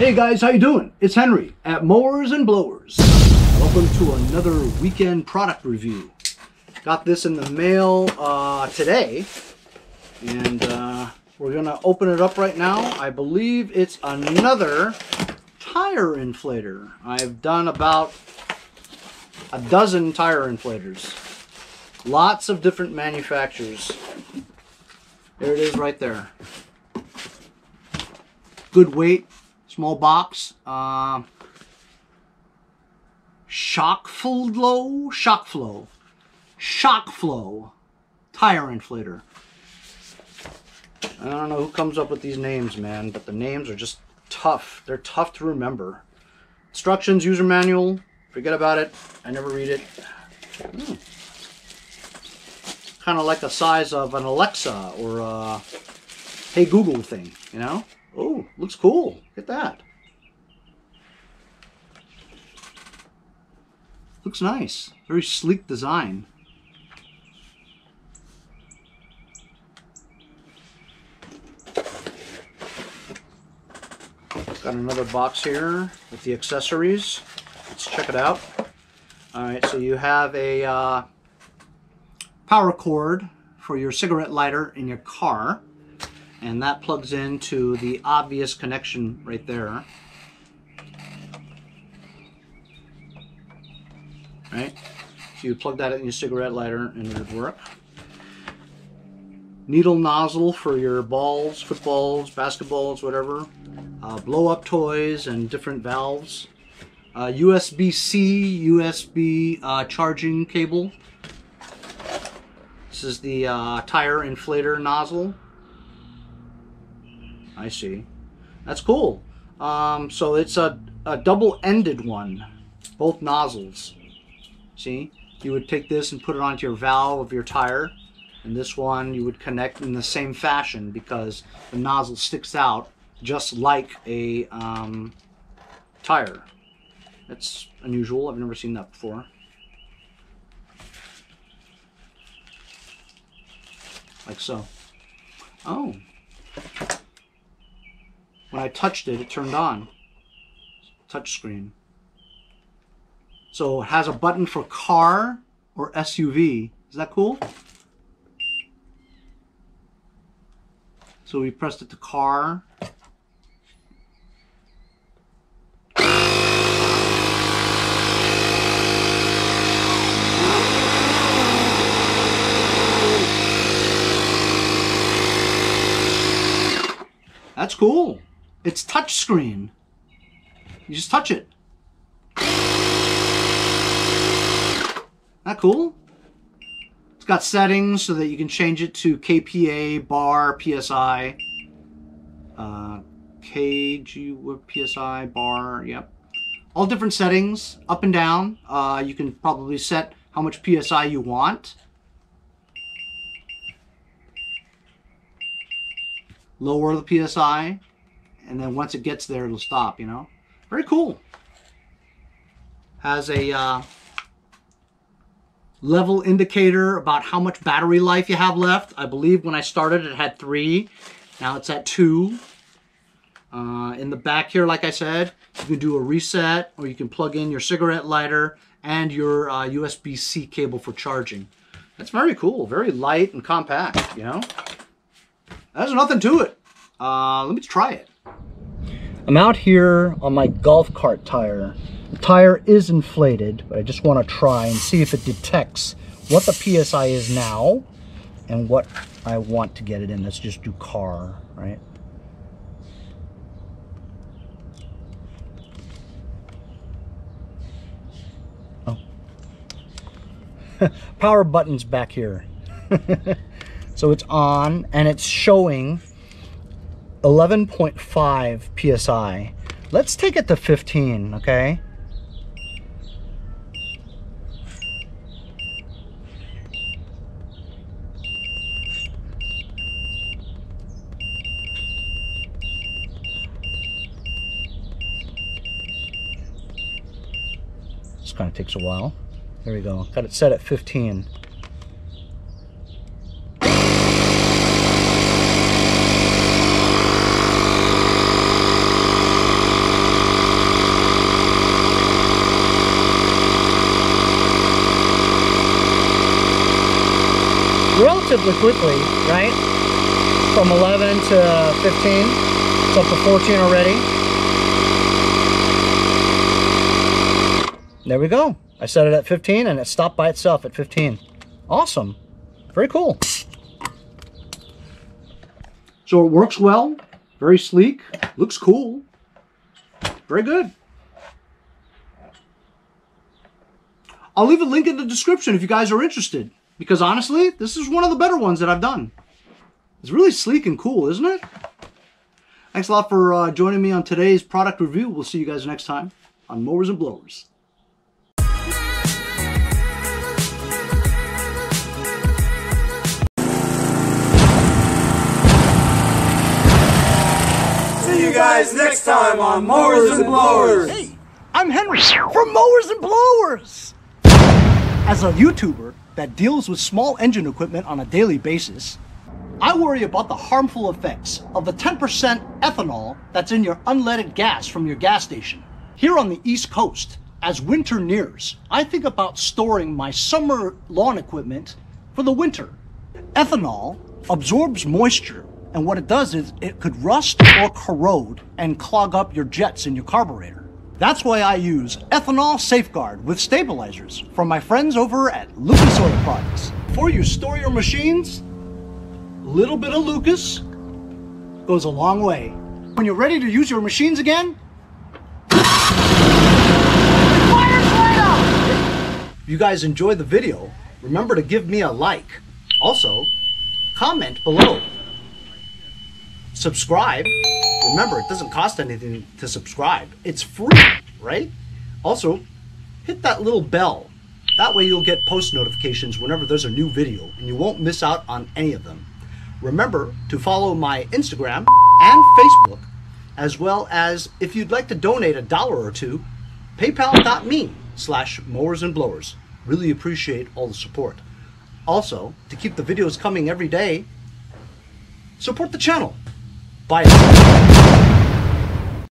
Hey guys, how you doing? It's Henry at Mowers and Blowers. Welcome to another weekend product review. Got this in the mail today, and we're gonna open it up right now. I believe it's another tire inflator. I've done about a dozen tire inflators. Lots of different manufacturers. There it is right there. Good weight, small box. Shockflo tire inflator. I don't know who comes up with these names, man, but the names are just tough. They're tough to remember. Instructions, user manual, forget about it. I never read it. Kind of like the size of an Alexa or a Hey Google thing, you know? Oh, looks cool. Look at that. Looks nice. Very sleek design. Got another box here with the accessories. Let's check it out. Alright, so you have a power cord for your cigarette lighter in your car. And that plugs into the obvious connection right there. Right? So you plug that in your cigarette lighter and it would work. Needle nozzle for your balls, footballs, basketballs, whatever. Blow-up toys and different valves. USB-C, USB charging cable. This is the tire inflator nozzle. I see. That's cool. So it's a double-ended one, both nozzles. See? You would take this and put it onto your valve of your tire, and this one you would connect in the same fashion because the nozzle sticks out just like a tire. That's unusual. I've never seen that before. Like so. Oh. When I touched it, it turned on. Touch screen. So it has a button for car or SUV. Is that cool? So we pressed it to car. That's cool. It's touch screen. You just touch it. That cool? It's got settings so that you can change it to kPa, bar, PSI, kg, PSI, bar, yep. All different settings, up and down. You can probably set how much PSI you want. Lower the PSI, and then once it gets there, it'll stop, you know? Very cool. Has a level indicator about how much battery life you have left. I believe when I started it had 3. Now it's at 2. In the back here, like I said, you can do a reset, or you can plug in your cigarette lighter and your USB-C cable for charging. That's very cool. Very light and compact, you know? There's nothing to it. Let me try it. I'm out here on my golf cart tire. The tire is inflated, but I just want to try and see if it detects what the PSI is now and what I want to get it in. Let's just do car, right? Oh. Power button's back here. So it's on, and it's showing 11.5 PSI. Let's take it to 15, okay? This kind of takes a while. There we go. Got it set at 15. relatively quickly, right? From 11 to 15. It's up to 14 already. There we go. I set it at 15 and it stopped by itself at 15. Awesome. Very cool. So it works well. Very sleek. Looks cool. Very good. I'll leave a link in the description if you guys are interested. Because honestly, this is one of the better ones that I've done. It's really sleek and cool, isn't it? Thanks a lot for joining me on today's product review. We'll see you guys next time on Mowers and Blowers. See you guys next time on Mowers and Blowers. Hey, I'm Henry from Mowers and Blowers. As a YouTuber that deals with small engine equipment on a daily basis, I worry about the harmful effects of the 10% ethanol that's in your unleaded gas from your gas station. Here on the East Coast, as winter nears, I think about storing my summer lawn equipment for the winter. Ethanol absorbs moisture, and what it does is it could rust or corrode and clog up your jets in your carburetor. That's why I use Ethanol Safeguard with stabilizers from my friends over at Lucas Oil Products. Before you store your machines, a little bit of Lucas goes a long way. When you're ready to use your machines again, fire sale! If you guys enjoyed the video, remember to give me a like. Also, comment below. Subscribe. Remember, it doesn't cost anything to subscribe. It's free, right? Also, hit that little bell. That way you'll get post notifications whenever there's a new video and you won't miss out on any of them. Remember to follow my Instagram and Facebook, as well as if you'd like to donate $1 or $2, paypal.me/mowersandblowers. Really appreciate all the support. Also, to keep the videos coming every day, support the channel. Bye.